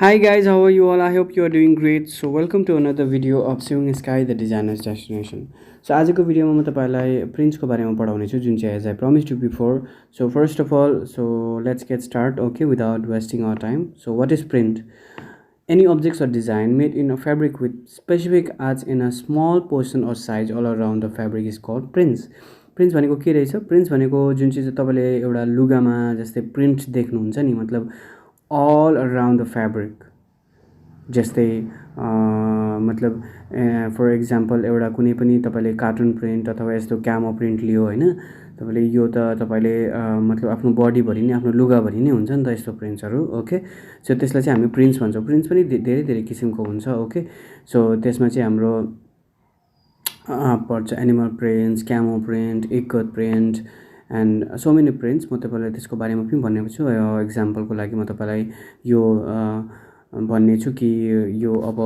Hi guys, how are you all? I hope you are doing great. So welcome to another video of Sewingsky the designer's destination. So आजको भिडियोमा म तपाईलाई प्रिन्ट्सको बारेमा पढाउने छु जुन चाहिँ as I promised you before. So first of all, let's get start, okay, without wasting our time. So what is print? Any objects or design made in a fabric with specific arts in a small portion or size all around the fabric is called prints. Prints भनेको के रहेछ? Prints भनेको जुन चाहिँ तपाईले एउटा लुगामा जस्तै प्रिन्ट देख्नुहुन्छ नि, मतलब all around the fabric. जस्तै मतलब फर एक्जाम्पल एउटा कुनै पनि तपाईले कार्टुन प्रिन्ट अथवा यस्तो क्यामो प्रिन्ट लियो हैन, तपाईले यो त तपाईले मतलब आफ्नो बडी भरि नै आफ्नो लुगा भरि नै हुन्छ नि त यस्तो प्रिन्ट्सहरु. ओके, सो त्यसलाई चाहिँ हामी प्रिन्ट्स भन्छौं. प्रिन्ट्स पनि धेरै धेरै किसिमको हुन्छ. ओके, सो त्यसमा चाहिँ हाम्रो पर्छ animal prints, camo print, ikat print and so many prints. म तपाईलाई त्यसको बारेमा पनि भन्नेछु छु. एक्जाम्पलको लागि म तपाईलाई यो भन्ने छु कि यो अब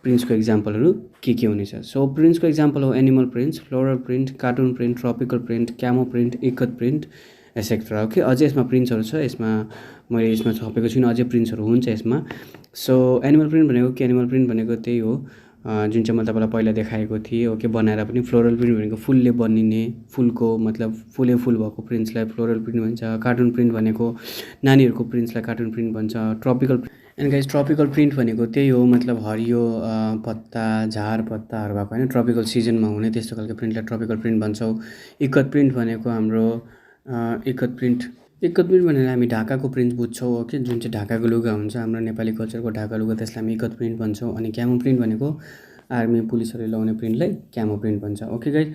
प्रिन्ट्सको एक्जाम्पलहरु के हुनेछ. सो प्रिन्ट्सको एक्जाम्पल हो animal prints, floral print, cartoon print, tropical print, camo print, ikat print etcetera. Okay, अझै यसमा प्रिन्ट्सहरु छ. यसमा मैले यसमा छापेको छुइन, अझै प्रिन्ट्सहरु हुन्छ यसमा. सो एनिमल प्रिन्ट भनेको के? एनिमल प्रिन्ट भनेको त्यही हो जुन चाहिँ मैले तपाईलाई पहिला देखाएको थिएँ. ओके, बनाएर पनि. फ्लोरल प्रिन्ट भनेको फुलले बनिने, फुलको मतलब फुल भएको प्रिन्ट्सलाई फ्लोरल प्रिन्ट भन्छ. कार्टुन प्रिन्ट भनेको नानीहरुको प्रिन्ट्सलाई कार्टुन प्रिन्ट भन्छ. Tropical and guys, tropical print भनेको त्यही हो, मतलब हरियो पत्ता, झार पत्ताहरु भएको हैन, ट्रपिकल सिजनमा हुने त्यस्तो खालको प्रिन्टलाई ट्रपिकल प्रिन्ट भन्छौं. इकत प्रिन्ट भनेको हाम्रो इकत प्रिन्ट भनेर हामी ढाकाको प्रिन्ट बुझ्छौं. ओके, जुन चाहिँ ढाकाको लुगा हुन्छ हाम्रो नेपाली कल्चरको ढाका लुगा, त्यसलाई हामी इकत प्रिन्ट भन्छौं. अनि क्यामो प्रिन्ट भनेको आर्मी पुलिसहरुले लगाउने प्रिन्टलाई क्यामो प्रिन्ट भन्छ. Okay guys,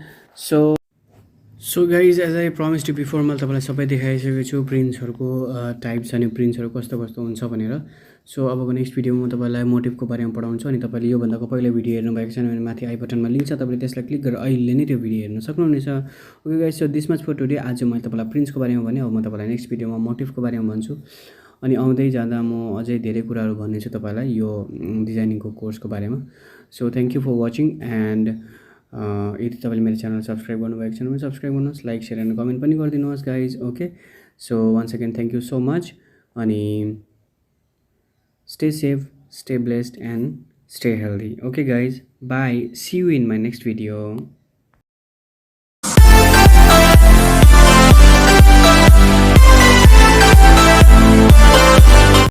so guys, as I promised before मैले तपाईलाई सबै देखाइसकेको छु प्रिन्ट्सहरुको टाइप्स अनि प्रिन्ट्सहरु कस्तो कस्तो हुन्छ भनेर. सो अबको नेक्स्ट भिडियोमा म तपाईलाई मोटिभको बारेमा पढाउँछु. अनि तपाईले यो भन्दाको पहिलो भिडियो हेर्नु भएको छैन भने माथि आई बटनमा लिंक छ, तपाईले त्यसलाई क्लिक गरेर अहिले नै त्यो भिडियो हेर्न सक्नुहुनेछ. Okay guys, so this much for today. आज मैले तपाईलाई प्रिन्ट्सको बारेमा भने, अब म तपाईलाई नेक्स्ट भिडियोमा मोटिभको बारेमा भन्छु. अनि आउँदै जाँदा म अझै धेरै कुराहरु भन्नेछु तपाईलाई यो डिजाइनिङको कोर्सको बारेमा. So thank you for watching and यदि तपाईले मेरो च्यानल सब्स्क्राइब गर्नुभएको छैन भने सब्स्क्राइब गर्नुहोस्, लाइक शेयर एन्ड कमेन्ट पनि गरिदिनुहोस् guys. Okay, so once again thank you so much. अनि stay safe, stay blessed and stay healthy. Okay guys, bye, see you in my next video.